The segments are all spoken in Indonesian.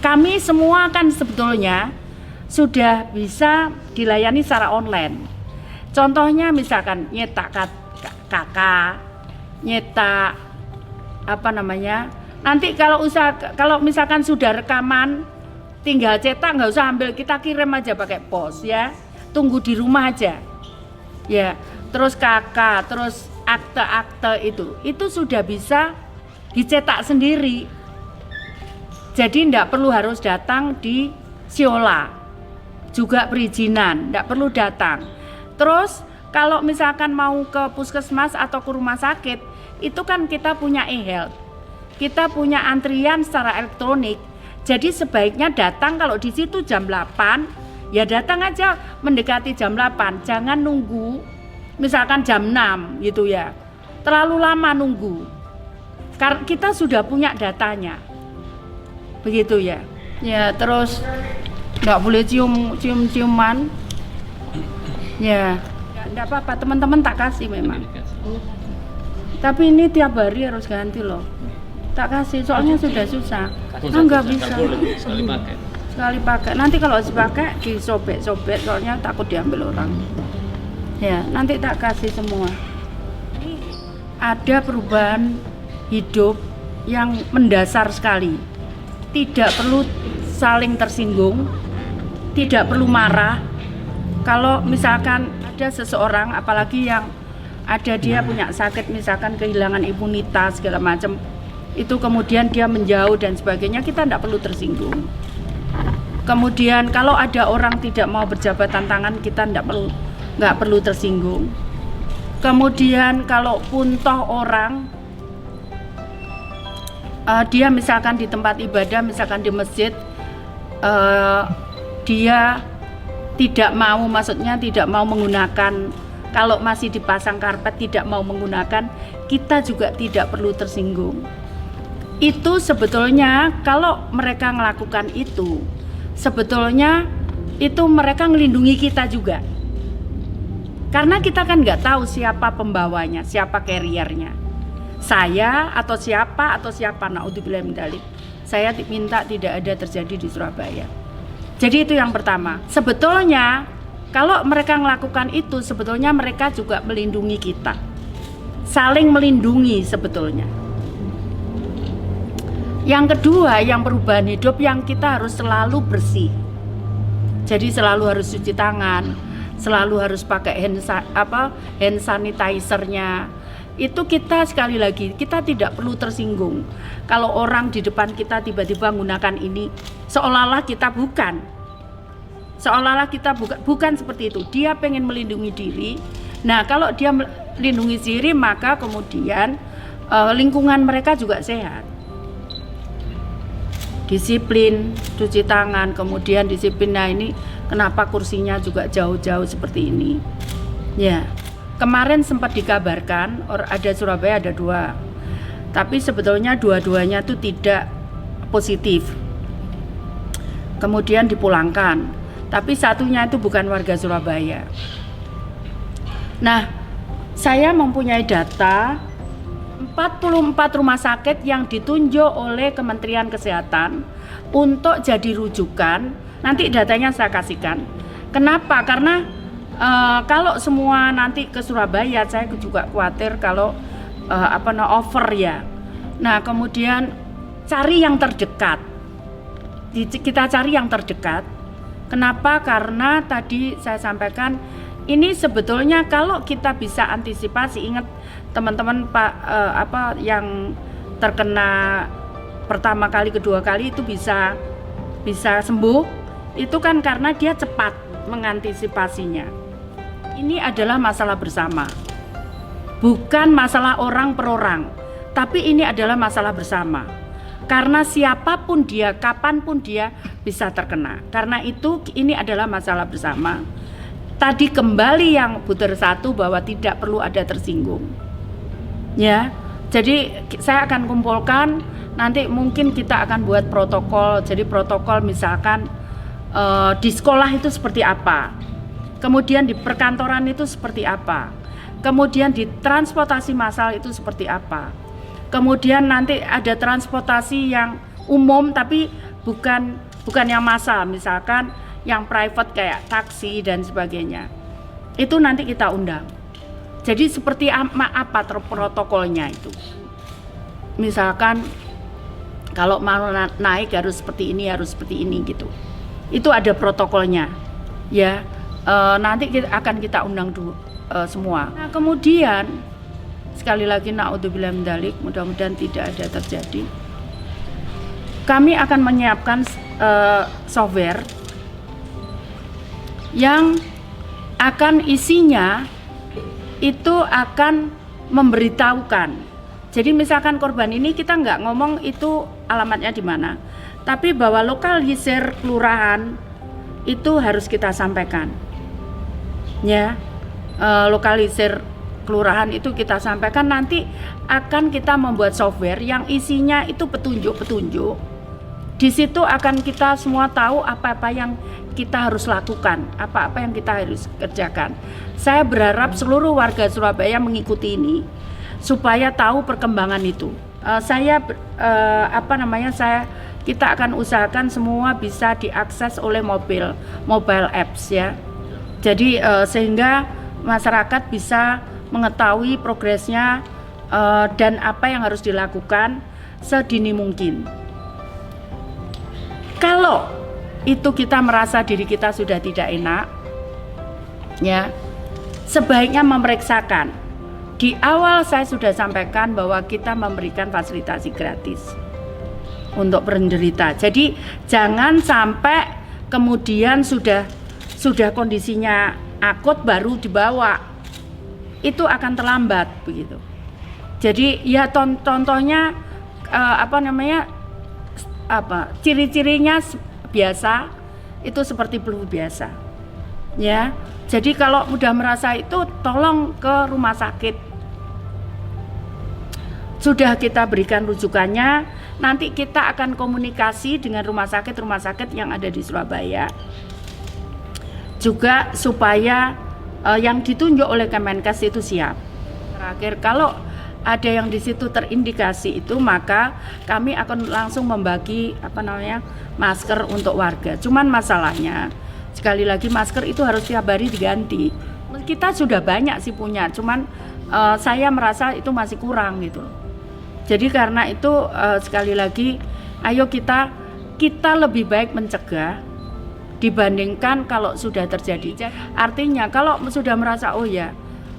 kami semua kan sebetulnya sudah bisa dilayani secara online. Contohnya misalkan nyetak KK, nyetak nanti kalau misalkan sudah rekaman tinggal cetak, nggak usah ambil, kita kirim aja pakai pos ya, tunggu di rumah aja ya. Terus KK, terus akte-akte itu sudah bisa dicetak sendiri, jadi tidak perlu harus datang di Siola, juga perizinan tidak perlu datang. Terus kalau misalkan mau ke puskesmas atau ke rumah sakit, itu kan kita punya e-health, kita punya antrian secara elektronik. Jadi sebaiknya datang, kalau di situ jam 8 ya datang aja mendekati jam 8, jangan nunggu misalkan jam 6 gitu ya, terlalu lama nunggu, karena kita sudah punya datanya begitu ya. Ya terus nggak boleh ciuman ya, nggak apa-apa, teman-teman tak kasih memang, tapi ini tiap hari harus ganti loh, tak kasih soalnya sudah susah. Nggak bisa sekali pakai, nanti kalau dipakai disobek-sobek soalnya takut diambil orang ya, nanti tak kasih semua. Ada perubahan hidup yang mendasar sekali, tidak perlu saling tersinggung, tidak perlu marah. Kalau misalkan ada seseorang, apalagi yang ada dia punya sakit, misalkan kehilangan imunitas segala macam, itu kemudian dia menjauh dan sebagainya, kita tidak perlu tersinggung. Kemudian kalau ada orang tidak mau berjabatan tangan, kita nggak perlu tersinggung. Kemudian kalaupun toh orang dia misalkan di tempat ibadah, misalkan di masjid, dia tidak mau, maksudnya tidak mau menggunakan, kalau masih dipasang karpet tidak mau menggunakan, kita juga tidak perlu tersinggung. Itu sebetulnya kalau mereka melakukan itu, sebetulnya itu mereka melindungi kita juga, karena kita kan nggak tahu siapa pembawanya, siapa carriernya, saya atau siapa, naudzubillah min dzalik. Saya minta tidak ada terjadi di Surabaya. Jadi itu yang pertama. Sebetulnya kalau mereka melakukan itu, sebetulnya mereka juga melindungi kita, saling melindungi sebetulnya. Yang kedua, yang perubahan hidup yang kita harus selalu bersih. Jadi selalu harus cuci tangan, selalu harus pakai hand sanitizer-nya. Itu kita sekali lagi, kita tidak perlu tersinggung. Kalau orang di depan kita tiba-tiba menggunakan ini, seolah-olah kita bukan. Seolah-olah kita bukan seperti itu. Dia pengen melindungi diri. Nah, kalau dia melindungi diri, maka kemudian lingkungan mereka juga sehat. Disiplin, cuci tangan, kemudian disiplin. Nah, ini kenapa kursinya juga jauh-jauh seperti ini. Ya, kemarin sempat dikabarkan ada Surabaya ada 2, tapi sebetulnya dua-duanya itu tidak positif. Kemudian dipulangkan, tapi satunya itu bukan warga Surabaya. Nah, saya mempunyai data 44 rumah sakit yang ditunjuk oleh Kementerian Kesehatan untuk jadi rujukan. Nanti datanya saya kasihkan. Kenapa? Karena kalau semua nanti ke Surabaya, saya juga khawatir kalau over ya. Nah, kemudian cari yang terdekat. Kita cari yang terdekat. Kenapa? Karena tadi saya sampaikan, ini sebetulnya kalau kita bisa antisipasi, ingat teman-teman yang terkena pertama kali, kedua kali itu bisa sembuh, itu kan karena dia cepat mengantisipasinya. Ini adalah masalah bersama, bukan masalah orang per orang, tapi ini adalah masalah bersama. Karena siapapun dia, kapanpun dia bisa terkena. Karena itu ini adalah masalah bersama. Tadi kembali yang butir 1 bahwa tidak perlu ada tersinggung. Ya, jadi saya akan kumpulkan, nanti mungkin kita akan buat protokol. Jadi protokol misalkan di sekolah itu seperti apa, kemudian di perkantoran itu seperti apa, kemudian di transportasi massal itu seperti apa, kemudian nanti ada transportasi yang umum tapi bukan yang massal, misalkan yang private kayak taksi dan sebagainya. Itu nanti kita undang. Jadi seperti apa protokolnya itu? Misalkan kalau mau naik harus seperti ini, harus seperti ini gitu. Itu ada protokolnya, ya. Nanti akan kita undang dulu semua. Nah, kemudian sekali lagi naudzubillah min dzalik, mudah-mudahan tidak ada terjadi. Kami akan menyiapkan software yang akan isinya itu akan memberitahukan. Jadi misalkan korban ini kita nggak ngomong itu alamatnya di mana, tapi bahwa lokalisir kelurahan itu harus kita sampaikan. Ya, lokalisir kelurahan itu kita sampaikan. Nanti akan kita membuat software yang isinya itu petunjuk-petunjuk. Di situ akan kita semua tahu apa-apa yang kita harus lakukan, apa-apa yang kita harus kerjakan. Saya berharap seluruh warga Surabaya mengikuti ini supaya tahu perkembangan itu. Kita akan usahakan semua bisa diakses oleh mobile apps ya. Jadi sehingga masyarakat bisa mengetahui progresnya dan apa yang harus dilakukan sedini mungkin. Kalau itu kita merasa diri kita sudah tidak enak, ya, sebaiknya memeriksakan. Di awal saya sudah sampaikan bahwa kita memberikan fasilitasi gratis untuk penderita. Jadi jangan sampai kemudian sudah kondisinya akut baru dibawa, itu akan terlambat begitu. Jadi ya contohnya ciri-cirinya biasa itu seperti flu biasa, ya. Jadi kalau udah merasa itu tolong ke rumah sakit. Sudah kita berikan rujukannya, nanti kita akan komunikasi dengan rumah sakit yang ada di Surabaya. Juga supaya yang ditunjuk oleh Kemenkes itu siap. Terakhir, kalau ada yang di situ terindikasi itu, maka kami akan langsung membagi masker untuk warga. Cuman masalahnya sekali lagi masker itu harus tiap hari diganti. Kita sudah banyak sih punya, cuman saya merasa itu masih kurang gitu. Jadi karena itu sekali lagi ayo kita lebih baik mencegah dibandingkan kalau sudah terjadi. Artinya kalau sudah merasa oh ya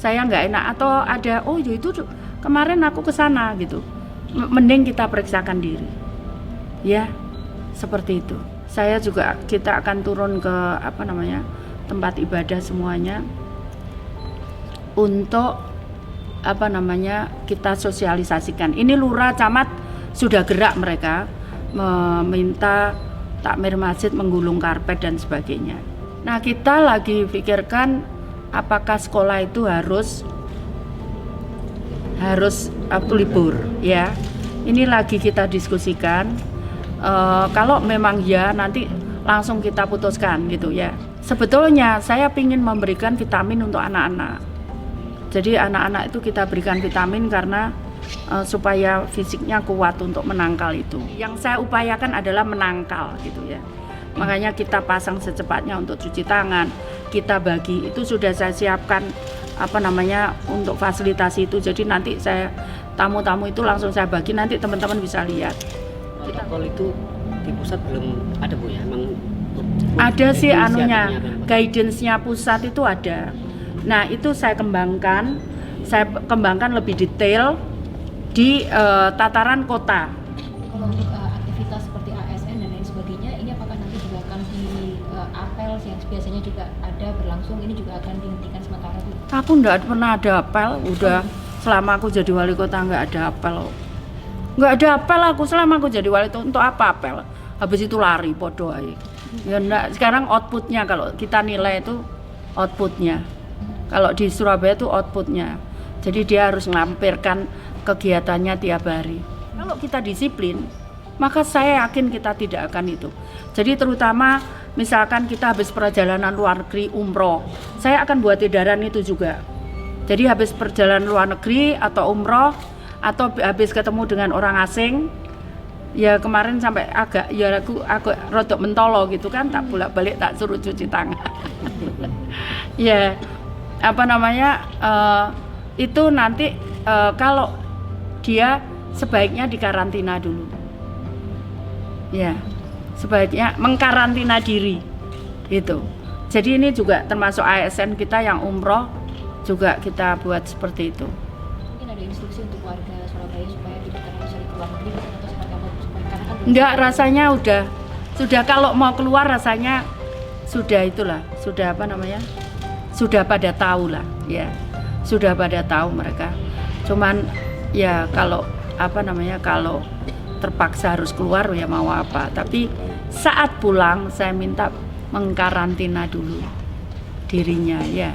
saya nggak enak atau ada itu kemarin aku ke sana gitu, mending kita periksakan diri, ya, seperti itu. Kita akan turun ke tempat ibadah semuanya untuk kita sosialisasikan. Ini lurah camat sudah gerak, mereka meminta takmir masjid menggulung karpet dan sebagainya. Nah, kita lagi pikirkan apakah sekolah itu harus libur, ya. Ini lagi kita diskusikan. Kalau memang ya nanti langsung kita putuskan gitu ya. Sebetulnya saya ingin memberikan vitamin untuk anak-anak. Jadi anak-anak itu kita berikan vitamin karena supaya fisiknya kuat untuk menangkal itu. Yang saya upayakan adalah menangkal gitu ya. Makanya kita pasang secepatnya untuk cuci tangan. Kita bagi, itu sudah saya siapkan untuk fasilitasi itu. Jadi nanti tamu-tamu itu langsung saya bagi, nanti teman-teman bisa lihat. Protokol itu di pusat belum ada Bu ya? Emang ada sih guidance-nya pusat itu ada. Nah, itu saya kembangkan lebih detail di tataran kota. Kalau untuk aktivitas seperti ASN dan lain sebagainya, ini apakah nanti juga akan di apel yang biasanya juga ada berlangsung, ini juga akan dihentikan sementara Bu? Aku enggak pernah ada apel, udah selama aku jadi wali kota enggak ada apel. Enggak ada apel aku selama aku jadi wali kota. Untuk apa apel? Habis itu lari podo aja. Ya enggak, sekarang outputnya kalau kita nilai itu outputnya. Kalau di Surabaya itu outputnya. Jadi dia harus ngelampirkan kegiatannya tiap hari. Kalau kita disiplin, maka saya yakin kita tidak akan itu. Jadi terutama misalkan kita habis perjalanan luar negeri umroh, saya akan buat edaran itu juga. Jadi habis perjalanan luar negeri atau umroh atau habis ketemu dengan orang asing, Ya kemarin sampai agak ya aku rodok mentolo gitu kan, tak bolak-balik tak suruh cuci tangan. Ya apa namanya itu nanti kalau dia sebaiknya dikarantina dulu. Ya sebaiknya mengkarantina diri gitu. Jadi ini juga termasuk ASN kita yang umroh juga kita buat seperti itu. Mungkin ada instruksi untuk warga Surabaya supaya tidak terlalu sering keluar negeri atau seperti apa? Karena kan Enggak, rasanya sudah kalau mau keluar rasanya sudah itulah, sudah apa namanya? Sudah pada tahu lah, ya. Sudah pada tahu mereka. Cuman ya kalau apa namanya? Kalau terpaksa harus keluar ya mau apa. Tapi saat pulang saya minta mengkarantina dulu dirinya ya.